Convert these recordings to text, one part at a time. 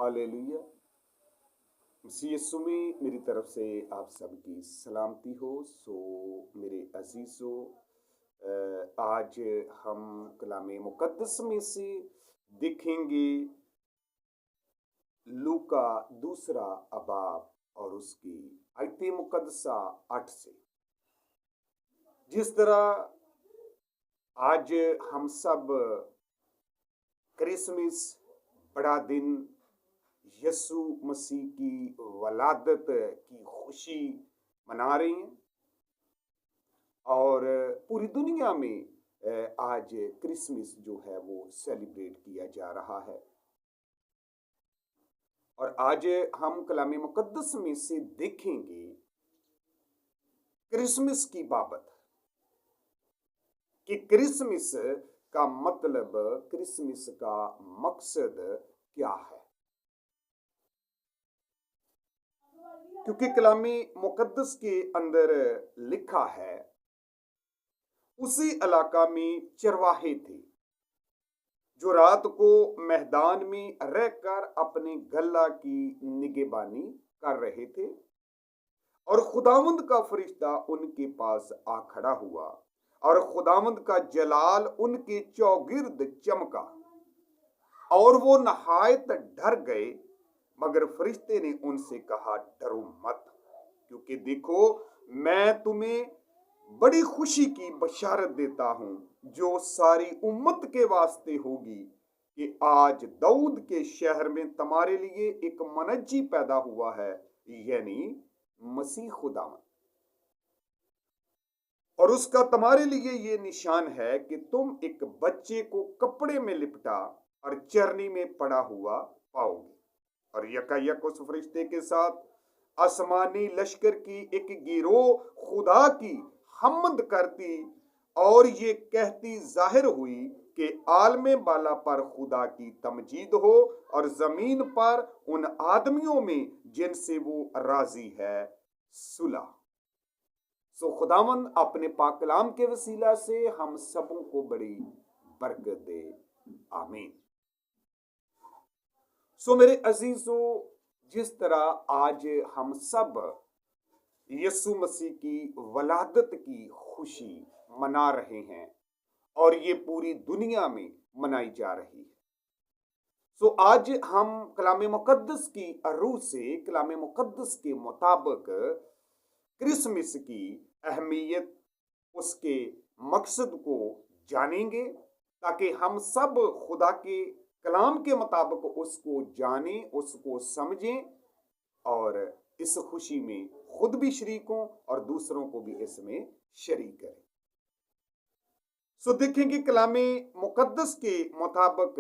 Hallelujah. मसीह यीशु में मेरी तरफ से आप सबकी सलामती हो। मेरे अजीजों, आज हम कलाम मुकद्दस में से देखेंगे लूका दूसरा अबाब और उसकी आयत मुकद्दसा 8 से। जिस तरह आज हम सब क्रिसमस बड़ा दिन यीशु मसीह की वलादत की खुशी मना रहे हैं और पूरी दुनिया में आज क्रिसमस जो है वो सेलिब्रेट किया जा रहा है। और आज हम कलाम मुकद्दस में से देखेंगे क्रिसमस की बाबत कि क्रिसमस का मतलब, क्रिसमस का मकसद क्या है। क्योंकि कलामी मुकद्दस के अंदर लिखा है, उसी इलाका में चरवाहे थे जो रात को मैदान में रहकर अपने गल्ला की निगहबानी कर रहे थे और खुदावंद का फरिश्ता उनके पास आ खड़ा हुआ और खुदावंद का जलाल उनके चौगिर्द चमका और वो नहायत डर गए। मगर फरिश्ते ने उनसे कहा, डरो मत, क्योंकि देखो मैं तुम्हें बड़ी खुशी की बशारत देता हूं जो सारी उम्मत के वास्ते होगी कि आज दाऊद के शहर में तुम्हारे लिए एक मनज्जी पैदा हुआ है, यानी मसीह खुदावंद। और उसका तुम्हारे लिए ये निशान है कि तुम एक बच्चे को कपड़े में लिपटा और चरनी में पड़ा हुआ पाओगे। और यकायक उस फरिश्ते के साथ आसमानी लश्कर की एक गिरोह खुदा की हम्द करती और ये कहती जाहिर हुई कि आलमे बाला पर खुदा की तमजीद हो और जमीन पर उन आदमियों में जिनसे वो राजी है सुलह। खुदावंद अपने पाक कलाम के वसीला से हम सबों को बड़ी बरकत दे, आमीन। मेरे अजीजों, जिस तरह आज हम सब यीशु मसीह की वलादत की खुशी मना रहे हैं और ये पूरी दुनिया में मनाई जा रही है, आज हम कलाम मुकद्दस की रूह से, कलाम मुकद्दस के मुताबिक क्रिसमस की अहमियत, उसके मकसद को जानेंगे ताकि हम सब खुदा के कलाम के मुताबिक उसको जानें, उसको समझें और इस खुशी में खुद भी शरीक हों और दूसरों को भी इसमें शरीक करें। देखेंगे कलामे मुकद्दस के मुताबिक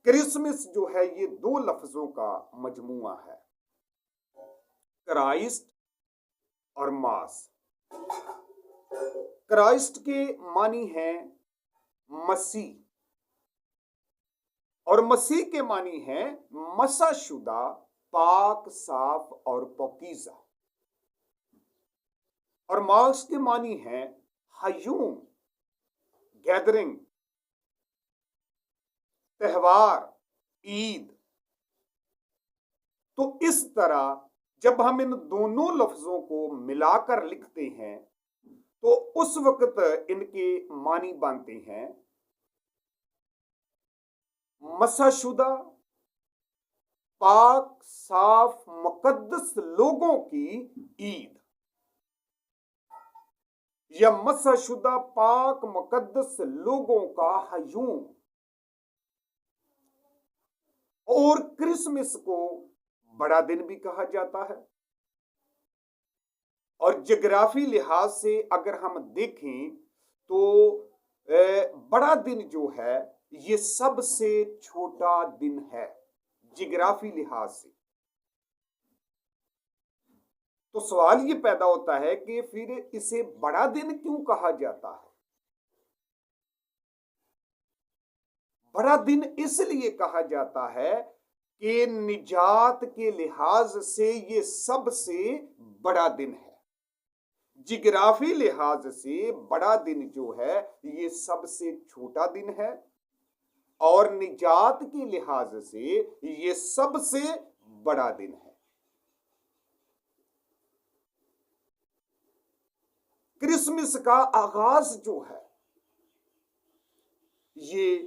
क्रिसमस जो है ये दो लफ्जों का मजमुआ है, क्राइस्ट और मास। क्राइस्ट के मानी है मसीह और मसीह के मानी है मसाशुदा, पाक, साफ और पकीज़ा। और मास के मानी है हयूम, गैदरिंग, त्योहार, ईद। तो इस तरह जब हम इन दोनों लफ्जों को मिलाकर लिखते हैं तो उस वक्त इनके मानी बनते हैं मसाशुदा, पाक, साफ, मुकद्दस लोगों की ईद, या मसाशुदा, पाक, मुकद्दस लोगों का हयूम। और क्रिसमस को बड़ा दिन भी कहा जाता है। और जियोग्राफी लिहाज से अगर हम देखें तो बड़ा दिन जो है ये सबसे छोटा दिन है जियोग्राफी लिहाज से। तो सवाल ये पैदा होता है कि फिर इसे बड़ा दिन क्यों कहा जाता है। बड़ा दिन इसलिए कहा जाता है कि निजात के लिहाज से ये सबसे बड़ा दिन है। जियोग्राफी लिहाज से बड़ा दिन जो है ये सबसे छोटा दिन है और निजात के लिहाज से ये सबसे बड़ा दिन है। क्रिसमस का आगाज जो है ये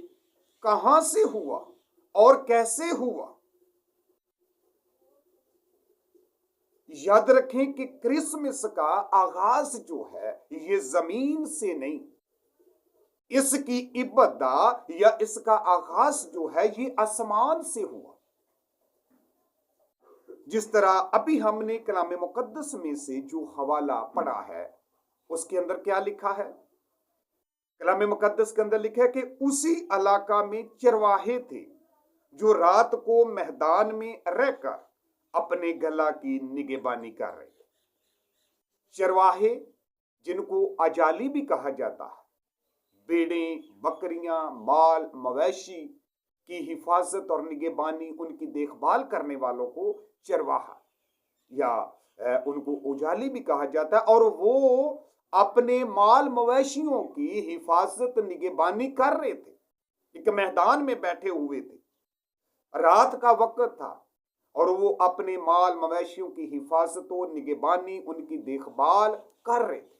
कहां से हुआ और कैसे हुआ? याद रखें कि क्रिसमस का आगाज जो है ये जमीन से नहीं, इसकी इब्तदा या इसका आगाज जो है ये आसमान से हुआ। जिस तरह अभी हमने कलाम मुकद्दस में से जो हवाला पढ़ा है उसके अंदर क्या लिखा है? कलाम मुकद्दस के अंदर लिखा है कि उसी इलाका में चरवाहे थे जो रात को मैदान में रहकर अपने गला की निगहबानी कर रहे थे। चरवाहे जिनको अजाली भी कहा जाता है, भेड़ें, बकरियां, माल मवेशी की हिफाजत और निगहबानी, उनकी देखभाल करने वालों को चरवाहा या उनको उजाली भी कहा जाता है। और वो अपने माल मवेशियों की हिफाजत निगहबानी कर रहे थे, एक मैदान में बैठे हुए थे, रात का वक्त था और वो अपने माल मवेशियों की हिफाजत और निगहबानी, उनकी देखभाल कर रहे थे।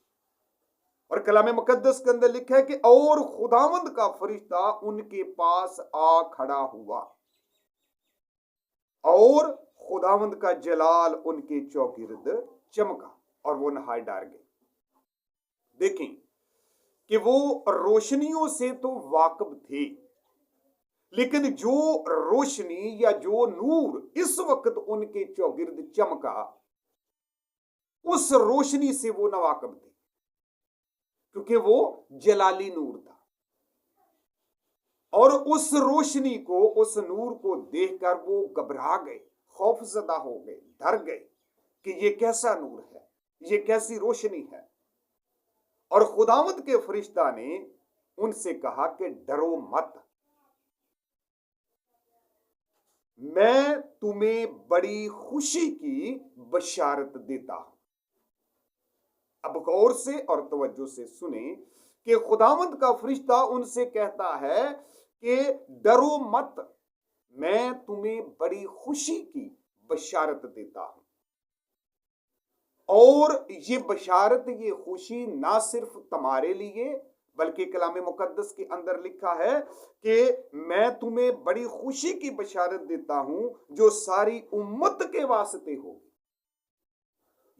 और कलाम मुकद्दस के अंदर लिखा है कि और खुदावंद का फरिश्ता उनके पास आ खड़ा हुआ और खुदावंद का जलाल उनके चौगिर्द चमका और वो नहाए डार गए। देखें कि वो रोशनियों से तो वाकिफ थे, लेकिन जो रोशनी या जो नूर इस वक्त उनके चौगिर्द चमका, उस रोशनी से वो नावाकिफ थे, क्योंकि वो जलाली नूर था। और उस रोशनी को, उस नूर को देखकर वो घबरा गए, खौफजदा हो गए, डर गए कि ये कैसा नूर है, ये कैसी रोशनी है। और खुदावंद के फरिश्ता ने उनसे कहा कि डरो मत, मैं तुम्हें बड़ी खुशी की बशारत देता हूं। अब गौर से और तवज्जो से सुने कि खुदावंद का फरिश्ता उनसे कहता है कि डरो मत, मैं तुम्हें बड़ी खुशी की बशारत देता हूं। और ये बशारत, ये खुशी ना सिर्फ तुम्हारे लिए, बल्कि कलाम मुकद्दस के अंदर लिखा है कि मैं तुम्हें बड़ी खुशी की बशारत देता हूं जो सारी उम्मत के वास्ते होगी।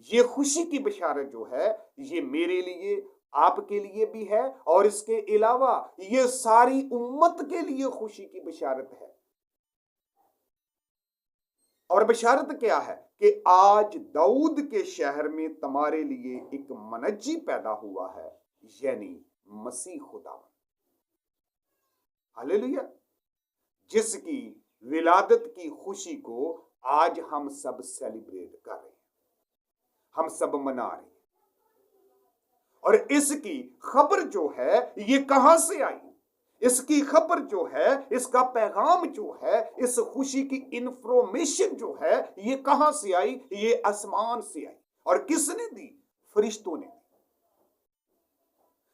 ये खुशी की बशारत जो है ये मेरे लिए, आपके लिए भी है, और इसके अलावा ये सारी उम्मत के लिए खुशी की बशारत है। और बशारत क्या है कि आज दाऊद के शहर में तुम्हारे लिए एक मनज्जी पैदा हुआ है, यानी मसीह खुदावंद। हालेलुया। जिसकी विलादत की खुशी को आज हम सब सेलिब्रेट कर रहे हैं, हम सब मना रहे हैं। और इसकी खबर जो है ये कहां से आई? इसकी खबर जो है, इसका पैगाम जो है, इस खुशी की इंफॉर्मेशन जो है, ये कहां से आई? ये आसमान से आई। और किसने दी? फरिश्तों ने।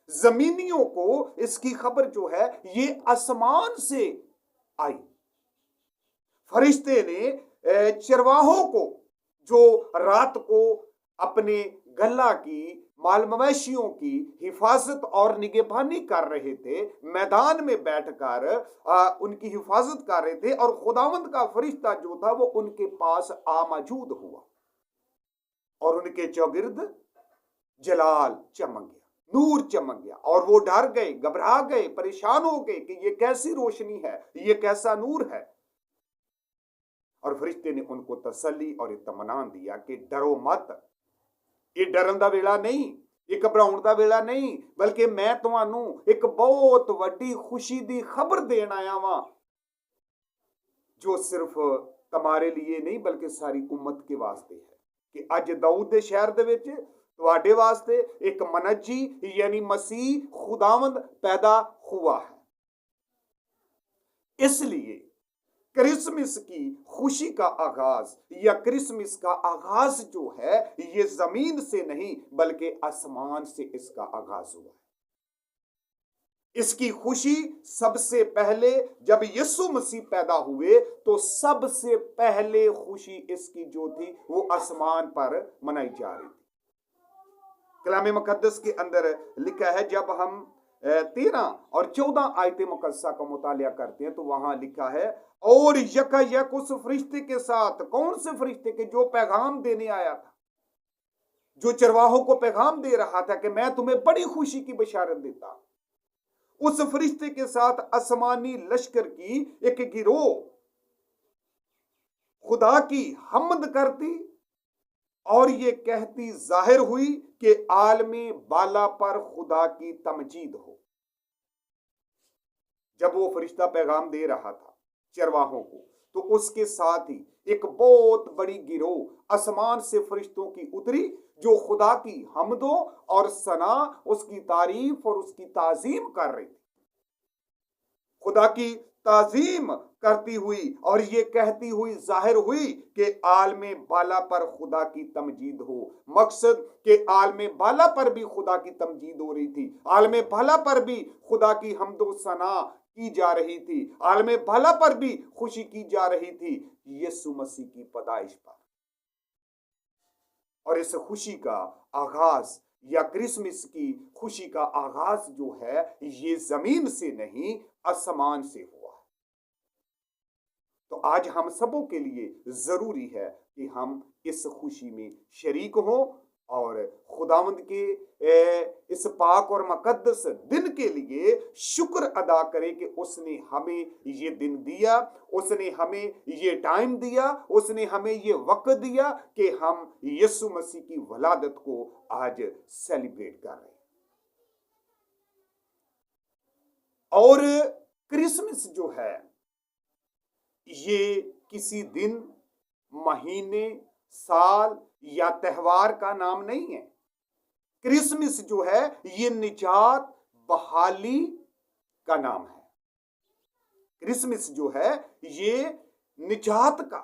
जमीनियों को इसकी खबर जो है ये आसमान से आई। फरिश्ते ने चरवाहों को, जो रात को अपने गल्ला की, माल मवेशियों की हिफाजत और निगहबानी कर रहे थे, मैदान में बैठकर उनकी हिफाजत कर रहे थे, और खुदावंद का फरिश्ता जो था वो उनके पास आ मौजूद हुआ और उनके चौगिर्द जलाल चमक गया, नूर चमक गया, और वो डर गए, घबरा गए, परेशान हो गए कि ये कैसी रोशनी है, ये कैसा नूर है। और फरिश्ते ने उनको तसल्ली और इत्मीनान दिया कि डरो मत, ये डरन दा वेला नहीं, ये घबराउण दा वेला नहीं, बल्कि मैं तुहानू एक बहुत वड्डी खुशी दी खबर देन आया वां, जो सिर्फ तुम्हारे लिए नहीं बल्कि सारी उम्मत के वास्ते है, कि अज दाऊद दे शहर दे विच तुहाडे वास्ते एक मनज्जी यानी मसीह खुदावंद पैदा हुआ है। इसलिए क्रिसमस की खुशी का आगाज या क्रिसमस का आगाज जो है ये जमीन से नहीं बल्कि आसमान से इसका आगाज हुआ है। इसकी खुशी सबसे पहले जब यीशु मसीह पैदा हुए तो सबसे पहले खुशी इसकी जो थी वो आसमान पर मनाई जा रही थी। कलाम मुकद्दस के अंदर लिखा है, जब हम 13 और 14 आयत मुकद्दसा का मुतालिया करते हैं तो वहां लिखा है, और यकायक उस फरिश्ते के साथ, कौन से फरिश्ते के, जो पैगाम देने आया था, जो चरवाहों को पैगाम दे रहा था कि मैं तुम्हें बड़ी खुशी की बशारत देता हूं, उस फरिश्ते के साथ आसमानी लश्कर की एक गिरोह खुदा की हम्द करती और ये कहती जाहिर हुई कि आलमी बाला पर खुदा की तमजीद हो। जब वो फरिश्ता पैगाम दे रहा था चरवाहों को, तो उसके साथ ही एक बहुत बड़ी गिरोह आसमान से फरिश्तों की उतरी, जो खुदा की हम्दो और सना, उसकी तारीफ और उसकी ताजीम कर रही थी। खुदा की ताजीम करती हुई और ये कहती हुई जाहिर हुई कि आलमे बाला पर खुदा की तमजीद हो। मकसद कि आलमे बाला पर भी खुदा की तमजीद हो रही थी, आलमे बाला पर भी खुदा की हम्दो सना की जा रही थी, आलमे बाला पर भी खुशी की जा रही थी यीशु मसीह की पैदाइश पर। और इस खुशी का आगाज या क्रिसमस की खुशी का आगाज जो है ये जमीन से नहीं आसमान से हुआ है। तो आज हम सबों के लिए जरूरी है कि हम इस खुशी में शरीक हों और खुदावंद के इस पाक और मुकद्दस दिन के लिए शुक्र अदा करें कि उसने हमें ये दिन दिया, उसने हमें ये टाइम दिया, उसने हमें ये वक्त दिया कि हम यीशु मसीह की वलादत को आज सेलिब्रेट कर रहे हैं। और क्रिसमस जो है ये किसी दिन, महीने, साल या त्योहार का नाम नहीं है। क्रिसमस जो है ये निजात बहाली का नाम है। क्रिसमस जो है ये निजात का,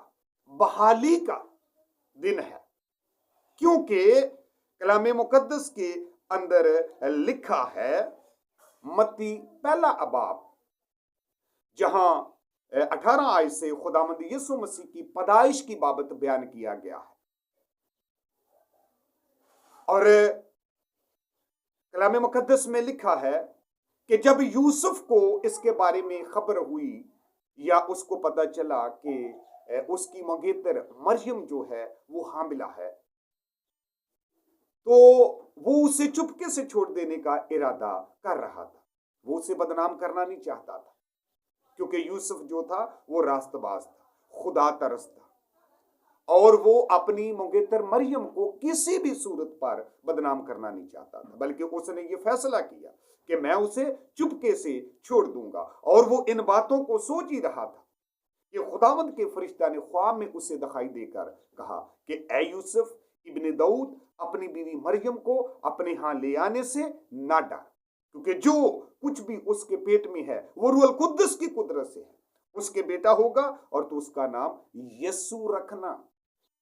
बहाली का दिन है, क्योंकि कलाम मुकद्दस के अंदर लिखा है, मत्ती पहला अबाब जहां 18 आयत से खुदावंद यीशु मसीह की पैदाइश की बाबत बयान किया गया है। और कलाम मुकद्दस में लिखा है कि जब यूसुफ को इसके बारे में खबर हुई या उसको पता चला कि उसकी मंगेतर मरियम जो है वो हामिला है, तो वो उसे चुपके से छोड़ देने का इरादा कर रहा था। वो उसे बदनाम करना नहीं चाहता था, क्योंकि यूसुफ जो था वो रास्तबाज था, खुदा तरस था, और वो अपनी मंगेतर मरियम को किसी भी सूरत पर बदनाम करना नहीं चाहता था, बल्कि उसने ये फैसला किया कि मैं उसे चुपके से छोड़ दूंगा। और वो इन बातों को सोच ही रहा था कि खुदावंद के फरिश्ता ने ख्वाब में उसे दिखाई देकर कहा कि ऐ यूसुफ इब्ने दाऊद, अपनी बीवी मरियम को अपने यहाँ ले आने से ना डर, क्योंकि जो कुछ भी उसके पेट में है वो रूह अल कुद्दस की कुदरत से है। उसके बेटा होगा और तो उसका नाम यीशु रखना।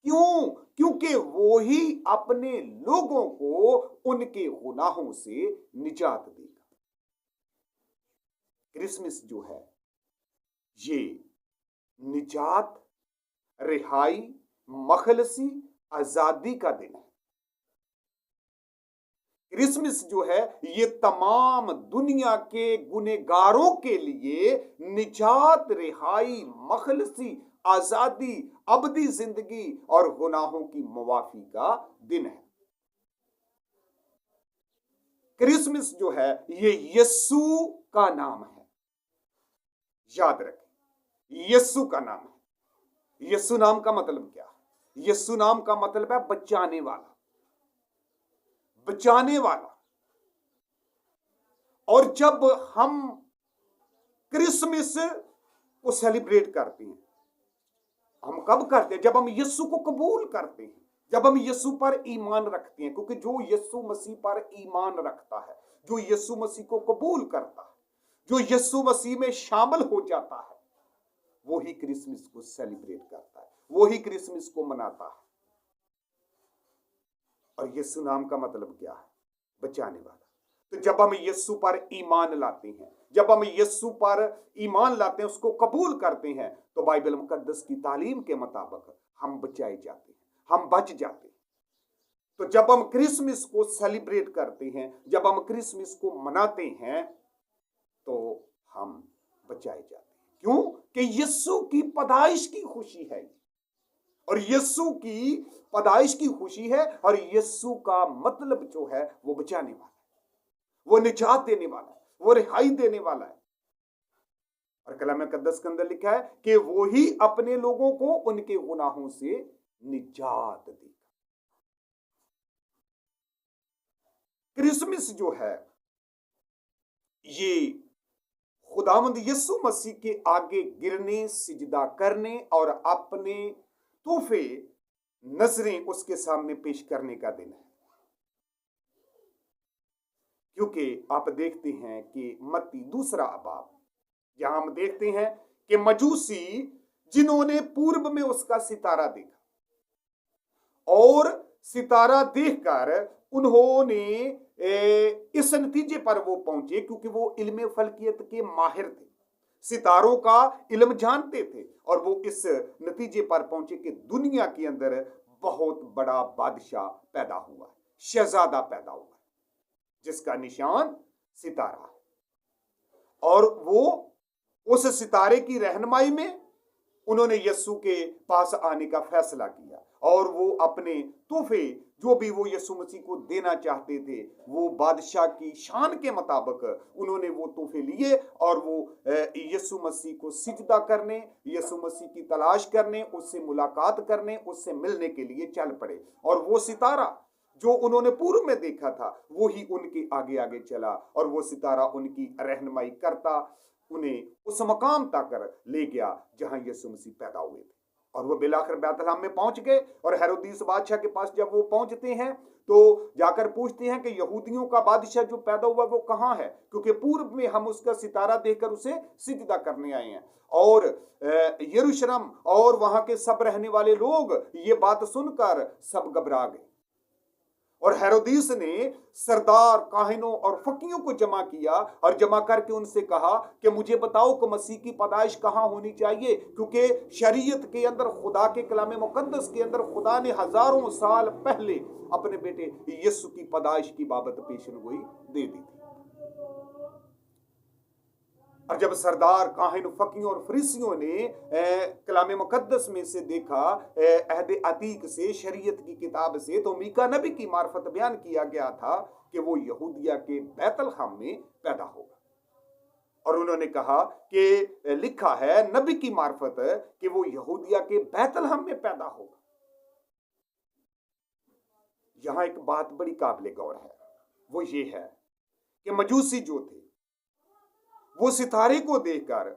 क्यों? क्योंकि वो ही अपने लोगों को उनके गुनाहों से निजात देगा। क्रिसमस जो है ये निजात, रिहाई, मखलसी, आजादी का दिन है। क्रिसमस जो है ये तमाम दुनिया के गुनहगारों के लिए निजात, रिहाई, मखलसी, आजादी, अबदी जिंदगी और गुनाहों की मुआफी का दिन है। क्रिसमस जो है ये यीशु का नाम है, याद रखें, यीशु का नाम है। यीशु नाम का मतलब क्या है? यीशु नाम का मतलब है बचाने वाला, बचाने वाला। और जब हम क्रिसमस को सेलिब्रेट करते हैं, हम कब करते हैं? जब हम यीशु को कबूल करते हैं, जब हम यीशु पर ईमान रखते हैं। क्योंकि जो यीशु मसीह पर ईमान रखता है, जो यीशु मसीह को कबूल करता है, जो यीशु मसीह में शामिल हो जाता है, वो ही क्रिसमस को सेलिब्रेट करता है, वो ही क्रिसमस को मनाता है। और यीशु नाम का मतलब क्या है? बचाने वाला। तो जब हम यीशु पर ईमान लाते हैं, जब हम यीशु पर ईमान लाते हैं, उसको कबूल करते हैं, तो बाइबल मुकद्दस की तालीम के मुताबिक हम बचाए जाते हैं, हम बच जाते हैं। तो जब हम क्रिसमस को सेलिब्रेट करते हैं, जब हम क्रिसमस को मनाते हैं, तो हम बचाए जाते हैं। क्यों? कि यीशु की पैदाइश की खुशी है, और यीशु की पैदाइश की खुशी है, और यीशु का मतलब जो है वो बचाने वाला है, वो निजात देने वाला है, वो रिहाई देने वाला है। और कलाम मुकद्दस के अंदर लिखा है कि वो ही अपने लोगों को उनके गुनाहों से निजात देगा। क्रिसमस जो है ये खुदावंद यीशु मसीह के आगे गिरने, सिजदा करने और अपने तोहफे नजरें उसके सामने पेश करने का दिन है। क्योंकि आप देखते हैं कि मत्ती 2 बाब, जहां हम देखते हैं कि मजूसी जिन्होंने पूर्व में उसका सितारा देखा और सितारा देखकर उन्होंने इस नतीजे पर वो पहुंचे, क्योंकि वो इल्म फल्कियत के माहिर थे, सितारों का इल्म जानते थे, और वो इस नतीजे पर पहुंचे कि दुनिया के अंदर बहुत बड़ा बादशाह पैदा हुआ है, शहजादा पैदा हुआ है, जिसका निशान सितारा है। और वो उस सितारे की रहनुमाई में उन्होंने यीशु के पास आने का फैसला किया, और वो अपने तोहफे जो भी वो यीशु मसीह को देना चाहते थे, वो बादशाह की शान के मुताबिक उन्होंने वो तोहफे लिए, और वो यीशु मसीह को सिजदा करने, यीशु मसीह की तलाश करने, उससे मुलाकात करने, उससे मिलने के लिए चल पड़े। और वो सितारा जो उन्होंने पूर्व में देखा था, वो ही उनके आगे आगे चला, और वो सितारा उनकी रहनुमाई करता उन्हें उस मकाम तक ले गया जहां यीशु मसीह पैदा हुए थे। और वो बिलाखिर बैतलहम में पहुंच गए, और हेरोदीस बादशाह के पास जब वो पहुंचते हैं तो जाकर पूछते हैं कि यहूदियों का बादशाह जो पैदा हुआ वो कहाँ है, क्योंकि पूर्व में हम उसका सितारा देखकर उसे सिजदा करने आए हैं। और यरूशलेम और वहां के सब रहने वाले लोग ये बात सुनकर सब घबरा गए, और हेरोदीस ने सरदार, काहिनों और फकीयों को जमा किया, और जमा करके उनसे कहा कि मुझे बताओ कि मसीह की पैदाइश कहाँ होनी चाहिए, क्योंकि शरीयत के अंदर, खुदा के कलाम मुकद्दस के अंदर खुदा ने हजारों साल पहले अपने बेटे यीशु की पैदाइश की बाबत पेशनगोई दे दी थी। और जब सरदार, काहिन, फकीयों और फरीसियों ने कलाम मुकद्दस में से देखा, अहद अतीक से, शरीयत की किताब से, तो मीका नबी की मार्फत बयान किया गया था कि वो यहूदिया के बैतलहम में पैदा होगा। और उन्होंने कहा कि लिखा है नबी की मार्फत कि वो यहूदिया के बैतलहम में पैदा होगा। यहां एक बात बड़ी काबिल गौर है, वो ये है कि मजूसी जो थे वो सितारे को देखकर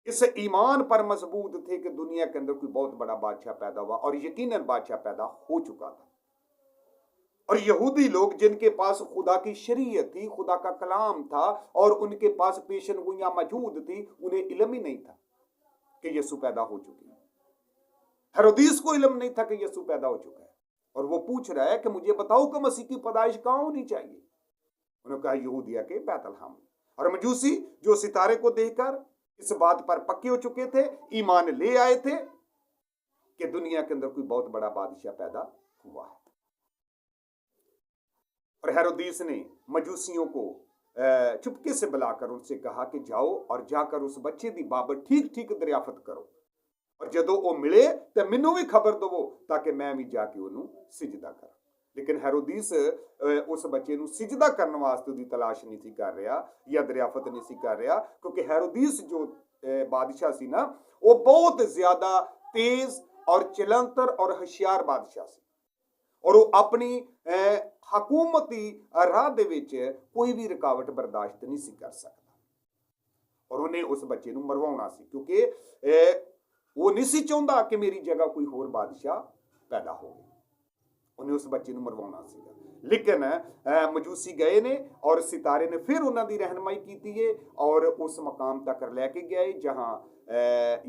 इस ईमान पर मजबूत थे कि दुनिया के अंदर कोई बहुत बड़ा बादशाह पैदा हुआ, और यकीनन बादशाह पैदा हो चुका था। और यहूदी लोग जिनके पास खुदा की शरीयत थी, खुदा का कलाम था, और उनके पास पेशनगोइयां मौजूद थी, उन्हें इल्म ही नहीं था कि यीशु पैदा हो चुकी है। हेरोदीस को इल्म नहीं था कि यीशु पैदा हो चुका है, और वो पूछ रहा है कि मुझे बताओ कि मसीह की पैदाइश कहां होनी चाहिए। उन्होंने कहा यहूदिया के बैतलहम। और मजूसी जो सितारे को देखकर इस बात पर पक्के हो चुके थे, ईमान ले आए थे कि दुनिया के अंदर कोई बहुत बड़ा बादशाह पैदा हुआ है। और हेरोदीस ने मजूसियों को चुपके से बुलाकर उनसे कहा कि जाओ और जाकर उस बच्चे की बाबत ठीक ठीक दरियाफत करो, और जदों वो मिले तो मैनू भी खबर दवो ताकि मैं भी जाके उन्होंने सिजदा करा। लेकिन हेरोदीस उस बच्चे ਨੂੰ सिजदा करने वास्ते ਉਹਦੀ तलाश नहीं सी कर रहा या दरियाफत नहीं सी कर रहा, क्योंकि हेरोदीस जो बादशाह सी ना, वो बहुत ज्यादा तेज और चलंतर और होशियार बादशाह सी, और वो अपनी हकूमती राह दे विच कोई भी रुकावट बर्दाश्त नहीं सी कर सकता, और उन्हें उस बच्चे ਨੂੰ मरवाउणा सी, क्योंकि वो नहीं सी चाहुंदा कि मेरी जगह कोई होर बादशाह पैदा हो। उन्हें उस बच्चे ਨੂੰ मरवाਉਣਾ ਸੀਗਾ। लेकिन मजूसी गए ने और सितारे ने फिर उन्हों की रहनुमाई की है और उस मकाम तक लैके गए जहां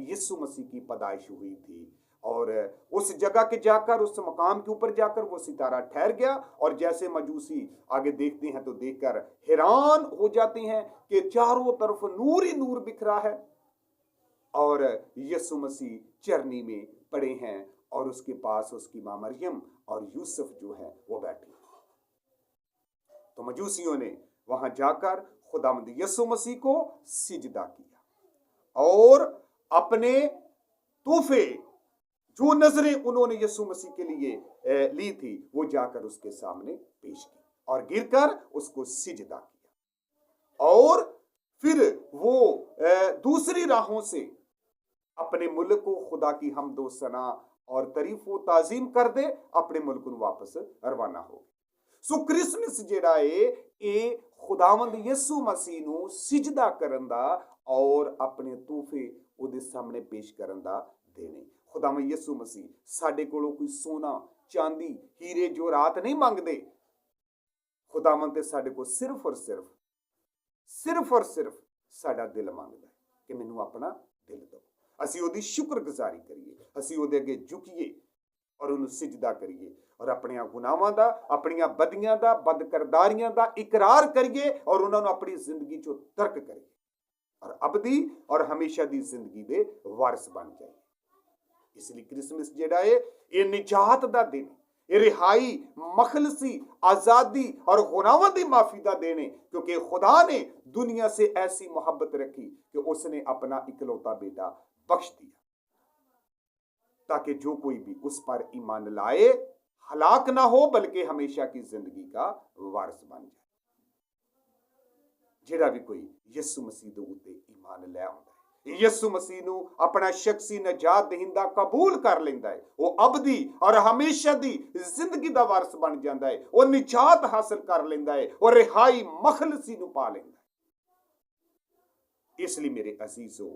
यीशु मसीह की पैदाइश हुई थी। اور اس جگہ کے جاکر, اس مقام کے اوپر جاکر وہ ستارہ ٹھہر گیا, اور جیسے مجوسی آگے دیکھتے ہیں تو دیکھ کر حیران ہو جاتے ہیں کہ چاروں طرف نور ہی نور بکھرا ہے, اور یسوع مسیح چرنی میں پڑے ہیں, اور اس کے پاس اس کی ماں مریم اور یوسف جو ہے وہ بیٹھے. تو مجوسیوں نے وہاں جا کر خداوند یسوع مسیح کو سجدہ کیا, اور اپنے تحفے جو نظریں انہوں نے یسوع مسیح کے لیے لی تھی وہ جا کر اس کے سامنے پیش کی, اور گر کر اس کو سجدہ کیا, اور پھر وہ دوسری راہوں سے اپنے ملک کو خدا کی حمد و ثنا اور تعریف و تعظیم کر دے, اپنے ملک کو واپس روانہ ہو. سو کرسمس جڑا ہے یہ خداوند یسوع مسیح نو سجدہ کرن دا اور اپنے تحفے ਉਹਦੇ ਸਾਹਮਣੇ ਪੇਸ਼ ਕਰਨ ਦਾ ਦੇਣੇ. ਖੁਦਾਵੰਦ ਯਿਸੂ ਮਸੀਹ ਸਾਡੇ ਕੋਲੋਂ ਕੋਈ ਸੋਨਾ ਚਾਂਦੀ ਹੀਰੇ ਜਵਾਹਰਾਤ ਨਹੀਂ ਮੰਗਦੇ. ਖੁਦਾਵੰਦ ਤੇ ਸਾਡੇ ਕੋਲ ਸਿਰਫ ਔਰ ਸਿਰਫ ਸਾਡਾ ਦਿਲ ਮੰਗਦਾ ਹੈ ਕਿ ਮੈਨੂੰ ਆਪਣਾ ਦਿਲ ਦਿਓ. ਅਸੀਂ ਉਹਦੀ ਸ਼ੁਕਰਗੁਜ਼ਾਰੀ ਕਰੀਏ, ਅਸੀਂ ਉਹਦੇ ਅੱਗੇ ਝੁਕੀਏ ਔਰ ਉਹਨੂੰ ਸਿਜਦਾ ਕਰੀਏ, اور اپنے گناہاں دا, اپنی بدیاں دا, بدکرداریاں دا اقرار کریے, اور انہوں نے اپنی زندگی چو ترک کریے, اور ابدی اور ہمیشہ دی زندگی دے وارث بن جائے. اس لیے کرسمس جڑا ہے یہ نجات دا دن, یہ رہائی, مخلصی, آزادی اور گناہاں دی معافی دا دن ہے, کیونکہ خدا نے دنیا سے ایسی محبت رکھی کہ اس نے اپنا اکلوتا بیٹا بخش دیا, تاکہ جو کوئی بھی اس پر ایمان لائے ہلاک نہ ہو بلکہ ہمیشہ کی زندگی کا وارث بن جائے. جڑا بھی کوئی یسوع مسیح دے اوتے ایمان لے آوندا ہے, یسوع مسیح نو اپنا شخصی نجات دہندہ قبول کر لیندا ہے, وہ ابدی اور ہمیشہ دی زندگی دا وارث بن جاندا ہے, وہ نجات حاصل کر لیندا ہے, وہ رہائی مخلصی نو پا لیندا ہے. اس لیے میرے عزیزو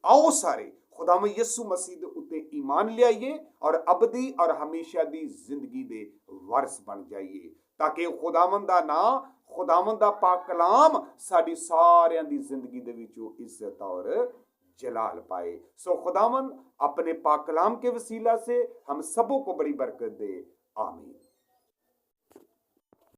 آؤ سارے خداوند یسوع مسیح دے اوتے ایمان لے آئیے اور ابدی اور ہمیشہ دی زندگی دے وارث بن جائیے, تاکہ خداوند دا نام, خداوند دا پاک کلام ساڈی ساریاں دی زندگی دے وچوں عزت اور جلال پائے. سو خداوند اپنے پاک کلام کے وسیلہ سے ہم سبوں کو بڑی برکت دے. آمین.